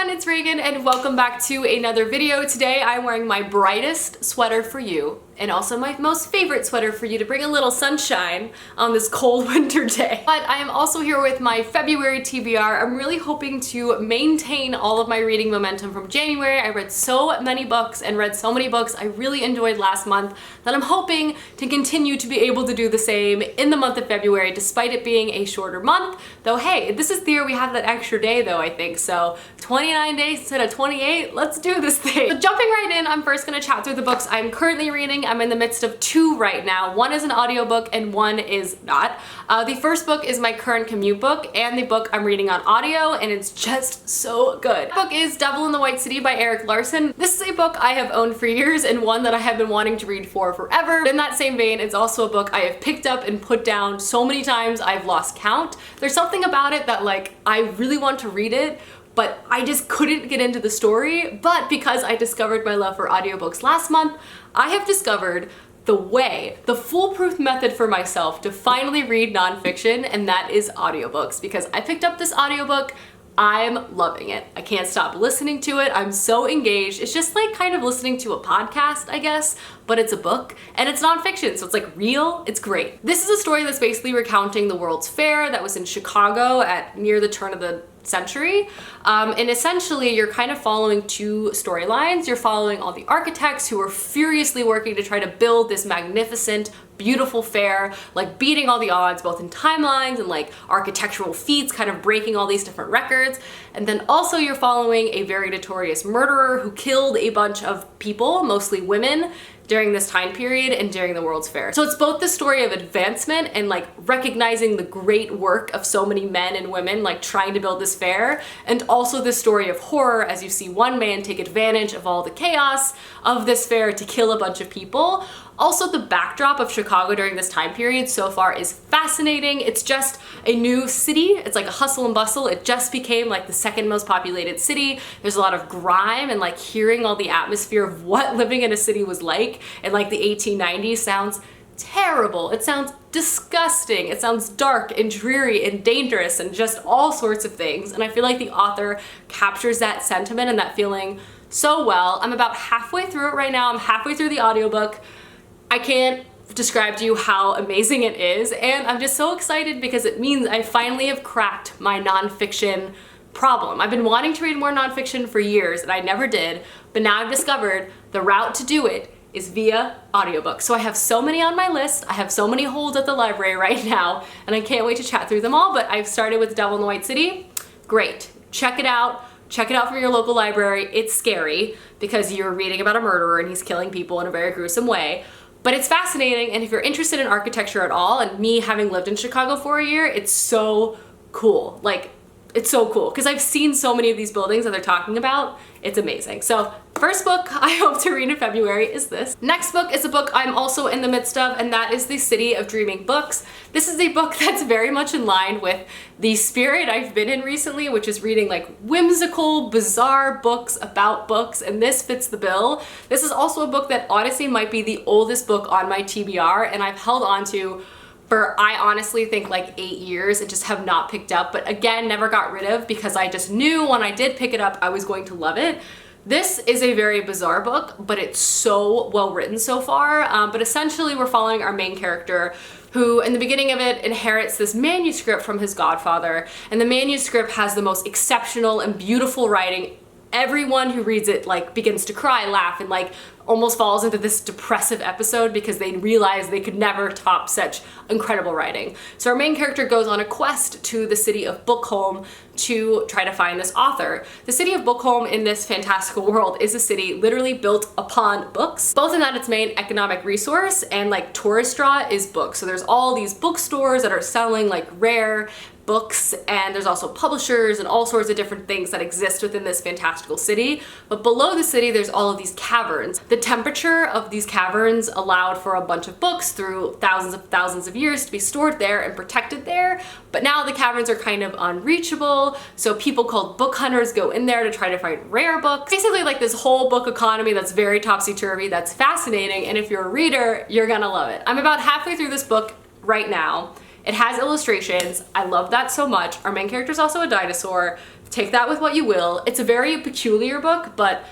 everyone, it's Reagan and welcome back to another video. Today I'm wearing my brightest sweater for you and also my most favorite sweater for you to bring a little sunshine on this cold winter day. But I am also here with my February TBR. I'm really hoping to maintain all of my reading momentum from January. I read so many books and read so many books I really enjoyed last month that I'm hoping to continue to be able to do the same in the month of February despite it being a shorter month. Though hey, this is the year we have that extra day though, I think. So 29 days instead of 28, let's do this thing. So jumping right in, I'm first gonna chat through the books I'm currently reading. I'm in the midst of two right now. One is an audiobook and one is not. The first book is my current commute book and the book I'm reading on audio, and it's just so good. The book is Devil in the White City by Eric Larson. This is a book I have owned for years and one that I have been wanting to read for forever. In that same vein, it's also a book I have picked up and put down so many times I've lost count. There's something about it that like I really want to read it, but I just couldn't get into the story. But because I discovered my love for audiobooks last month, I have discovered the foolproof method for myself to finally read nonfiction, and that is audiobooks. Because I picked up this audiobook, I'm loving it. I can't stop listening to it. I'm so engaged. It's just like kind of listening to a podcast, I guess, but it's a book and it's nonfiction, so it's like real. It's great. This is a story that's basically recounting the World's Fair that was in Chicago at near the turn of the century. And essentially you're kind of following two storylines. You're following all the architects who are furiously working to try to build this magnificent, beautiful fair, like beating all the odds, both in timelines and like architectural feats, kind of breaking all these different records. And then also you're following a very notorious murderer who killed a bunch of people, mostly women, during this time period and during the World's Fair. So it's both the story of advancement and like recognizing the great work of so many men and women like trying to build this fair, and also the story of horror as you see one man take advantage of all the chaos of this fair to kill a bunch of people. Also, the backdrop of Chicago during this time period so far is fascinating. It's just a new city. It's like a hustle and bustle. It just became like the second most populated city. There's a lot of grime, and like hearing all the atmosphere of what living in a city was like in like the 1890s sounds terrible. It sounds disgusting. It sounds dark and dreary and dangerous and just all sorts of things. And I feel like the author captures that sentiment and that feeling so well. I'm about halfway through it right now. I'm halfway through the audiobook. I can't describe to you how amazing it is, and I'm just so excited because it means I finally have cracked my nonfiction problem. I've been wanting to read more nonfiction for years and I never did, but now I've discovered the route to do it is via audiobook. So I have so many on my list, I have so many holds at the library right now, and I can't wait to chat through them all. But I've started with Devil in the White City. Great, check it out. Check it out from your local library. It's scary because you're reading about a murderer and he's killing people in a very gruesome way. But it's fascinating, and if you're interested in architecture at all, and me having lived in Chicago for a year, it's so cool. Like, it's so cool because I've seen so many of these buildings that they're talking about. It's amazing. So first book I hope to read in February is this. Next book is a book I'm also in the midst of, and that is The City of Dreaming Books. This is a book that's very much in line with the spirit I've been in recently, which is reading like whimsical, bizarre books about books, and this fits the bill. This is also a book that honestly might be the oldest book on my TBR, and I've held on to for I honestly think like 8 years and just have not picked up, but again, never got rid of because I just knew when I did pick it up, I was going to love it. This is a very bizarre book, but it's so well written so far. But essentially we're following our main character who in the beginning of it inherits this manuscript from his godfather, and the manuscript has the most exceptional and beautiful writing. Everyone who reads it like begins to cry, laugh, and like almost falls into this depressive episode because they realize they could never top such incredible writing. So our main character goes on a quest to the city of Bookholm to try to find this author. The city of Bookholm in this fantastical world is a city literally built upon books, both in that its main economic resource and like tourist draw is books. So there's all these bookstores that are selling like rare books, and there's also publishers and all sorts of different things that exist within this fantastical city. But below the city there's all of these caverns. The temperature of these caverns allowed for a bunch of books through thousands of years to be stored there and protected there, but now the caverns are kind of unreachable, so people called book hunters go in there to try to find rare books. Basically like this whole book economy that's very topsy-turvy, that's fascinating, and if you're a reader, you're gonna love it. I'm about halfway through this book right now. It has illustrations. I love that so much. Our main character is also a dinosaur. take that with what you will. It's a very peculiar book, but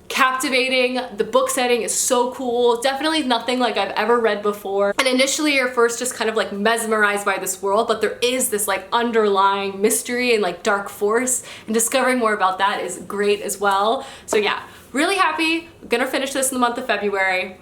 captivating. The book setting is so cool. Definitely nothing like I've ever read before. And initially you're first just kind of like mesmerized by this world, but there is this like underlying mystery and like dark force, and discovering more about that is great as well. So yeah, really happy. I'm gonna finish this in the month of February.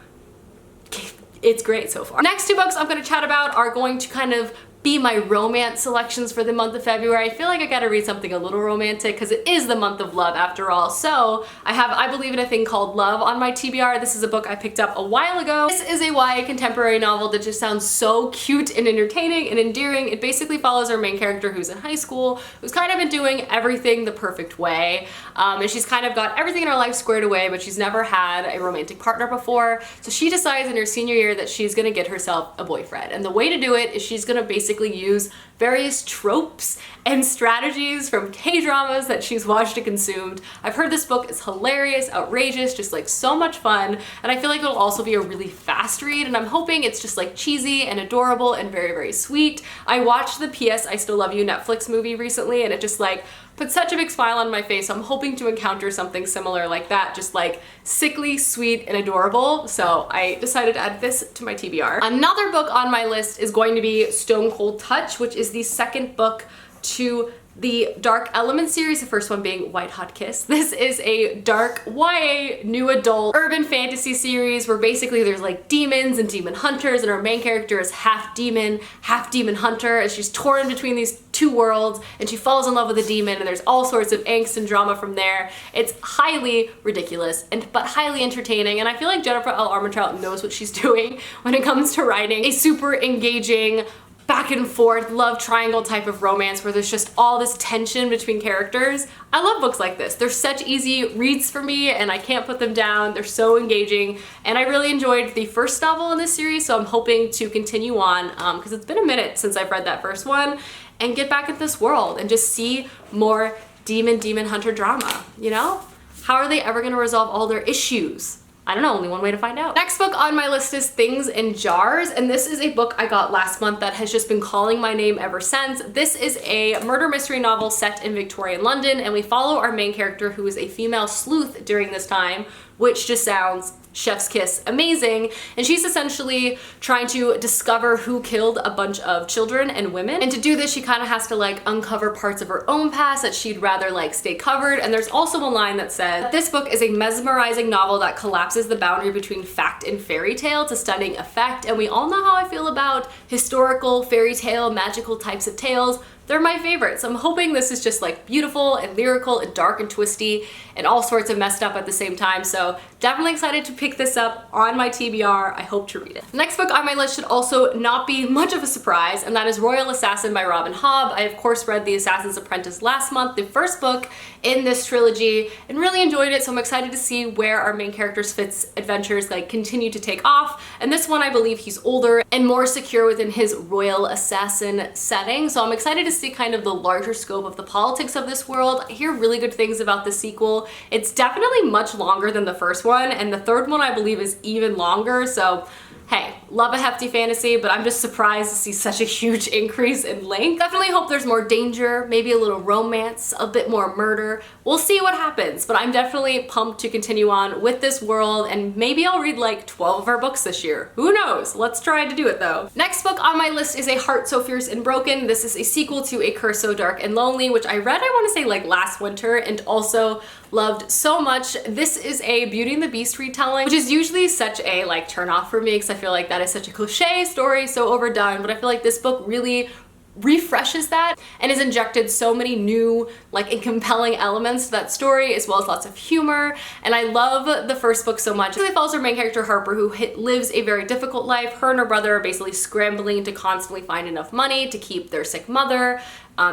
It's great so far. Next two books I'm gonna chat about are going to kind of be my romance selections for the month of February. I feel like I gotta read something a little romantic because it is the month of love after all. So I have I Believe in a Thing Called Love on my TBR. This is a book I picked up a while ago. This is a YA contemporary novel that just sounds so cute and entertaining and endearing. It basically follows our main character who's in high school, who's kind of been doing everything the perfect way. And she's kind of got everything in her life squared away, but she's never had a romantic partner before. So she decides in her senior year that she's gonna get herself a boyfriend. And the way to do it is she's gonna basically use various tropes and strategies from K-dramas that she's watched and consumed. I've heard this book is hilarious, outrageous, just like so much fun, and I feel like it'll also be a really fast read, and I'm hoping it's just like cheesy and adorable and very, very sweet. I watched the P.S. I Still Love You Netflix movie recently, and it just like put such a big smile on my face. I'm hoping to encounter something similar like that, just like sickly, sweet, and adorable. So I decided to add this to my TBR. Another book on my list is going to be Stone Cold Touch, which is the second book to the Dark Element series, the first one being White Hot Kiss. This is a dark YA new adult urban fantasy series where basically there's like demons and demon hunters, and our main character is half demon hunter, as she's torn between these two worlds, and she falls in love with a demon, and there's all sorts of angst and drama from there. It's highly ridiculous but highly entertaining, and I feel like Jennifer L. Armentrout knows what she's doing when it comes to writing a super engaging back and forth love triangle type of romance where there's just all this tension between characters. I love books like this. They're such easy reads for me, and I can't put them down. They're so engaging, and I really enjoyed the first novel in this series, so I'm hoping to continue on because it's been a minute since I've read that first one, and get back into this world and just see more demon hunter drama, you know? How are they ever gonna resolve all their issues? I don't know, only one way to find out. Next book on my list is Things in Jars, and this is a book I got last month that has just been calling my name ever since. This is a murder mystery novel set in Victorian London, and we follow our main character who is a female sleuth during this time, which just sounds chef's kiss amazing, and she's essentially trying to discover who killed a bunch of children and women, and to do this she kind of has to like uncover parts of her own past that she'd rather like stay covered. And there's also a line that says this book is a mesmerizing novel that collapses the boundary between fact and fairy tale to stunning effect, and we all know how I feel about historical fairy tale magical types of tales. They're my favorites. I'm hoping this is just like beautiful and lyrical and dark and twisty and all sorts of messed up at the same time. So definitely excited to pick this up on my TBR. I hope to read it. Next book on my list should also not be much of a surprise, and that is Royal Assassin by Robin Hobb. I of course read The Assassin's Apprentice last month, the first book in this trilogy, and really enjoyed it. So I'm excited to see where our main character's Fitz adventures like continue to take off. And this one I believe he's older and more secure within his royal assassin setting. So I'm excited to see kind of the larger scope of the politics of this world. I hear really good things about the sequel. It's definitely much longer than the first one, and the third one I believe is even longer. So hey, love a hefty fantasy, but I'm just surprised to see such a huge increase in length. Definitely hope there's more danger, maybe a little romance, a bit more murder. We'll see what happens, but I'm definitely pumped to continue on with this world, and maybe I'll read like 12 of her books this year. Who knows? Let's try to do it though. Next book on my list is A Heart So Fierce and Broken. This is a sequel to A Curse So Dark and Lonely, which I read, I want to say like last winter, and also loved so much. This is a Beauty and the Beast retelling, which is usually such a like turn off for me because I feel like that is such a cliche story, so overdone, but I feel like this book really refreshes that and has injected so many new like and compelling elements to that story, as well as lots of humor. And I love the first book so much. It follows our main character Harper, who lives a very difficult life. Her and her brother are basically scrambling to constantly find enough money to keep their sick mother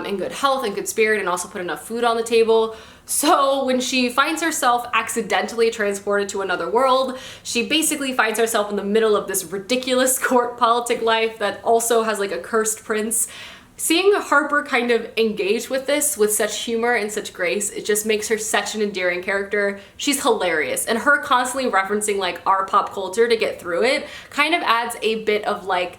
in good health and good spirit, and also put enough food on the table. So when she finds herself accidentally transported to another world, she basically finds herself in the middle of this ridiculous court politic life that also has like a cursed prince. Seeing Harper kind of engage with this with such humor and such grace, it just makes her such an endearing character. She's hilarious, and her constantly referencing like our pop culture to get through it kind of adds a bit of like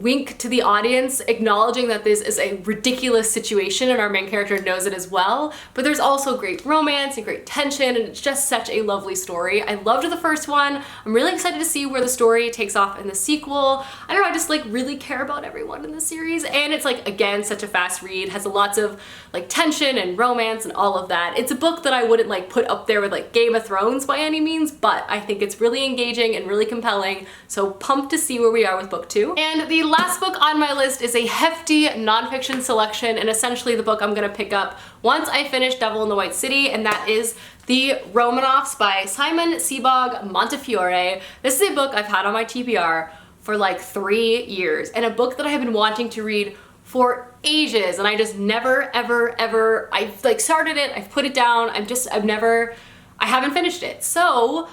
wink to the audience, acknowledging that this is a ridiculous situation and our main character knows it as well. But there's also great romance and great tension, and it's just such a lovely story. I loved the first one. I'm really excited to see where the story takes off in the sequel. I don't know, I just like really care about everyone in the series, and it's like, again, such a fast read, has lots of like tension and romance and all of that. It's a book that I wouldn't like put up there with like Game of Thrones by any means, but I think it's really engaging and really compelling, so pumped to see where we are with book 2. And the last book on my list is a hefty nonfiction selection, and essentially the book I'm gonna pick up once I finish Devil in the White City, and that is The Romanovs by Simon Sebag Montefiore. This is a book I've had on my TBR for like 3 years, and a book that I have been wanting to read for ages, and I just never, ever, I've like started it, I've put it down, I haven't finished it. So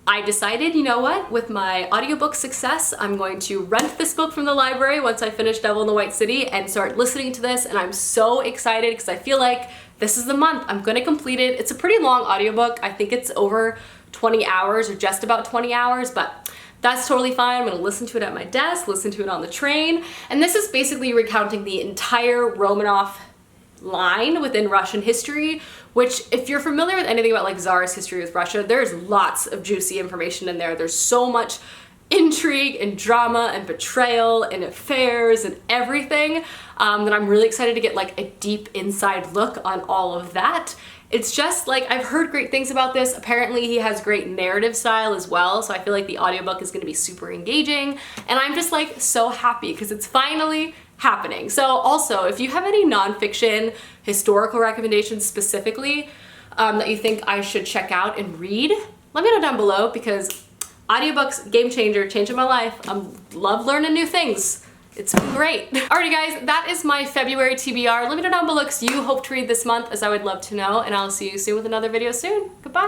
I decided, you know what, with my audiobook success, I'm going to rent this book from the library once I finish Devil in the White City and start listening to this, and I'm so excited because I feel like this is the month I'm gonna complete it. It's a pretty long audiobook. I think it's over 20 hours or just about 20 hours, but that's totally fine. I'm gonna listen to it at my desk, listen to it on the train, and this is basically recounting the entire Romanov line within Russian history, which if you're familiar with anything about like Tsarist history with Russia, there's lots of juicy information in there. There's so much intrigue and drama and betrayal and affairs and everything that I'm really excited to get like a deep inside look on all of that. It's just like, I've heard great things about this. Apparently he has great narrative style as well, so I feel like the audiobook is gonna be super engaging, and I'm just like so happy because it's finally happening. So also, if you have any nonfiction historical recommendations specifically that you think I should check out and read, let me know down below, because audiobooks, game changer, changing my life. I love learning new things. It's been great. Alrighty guys, that is my February TBR. Let me know down below because you hope to read this month, as I would love to know, and I'll see you soon with another video soon. Goodbye.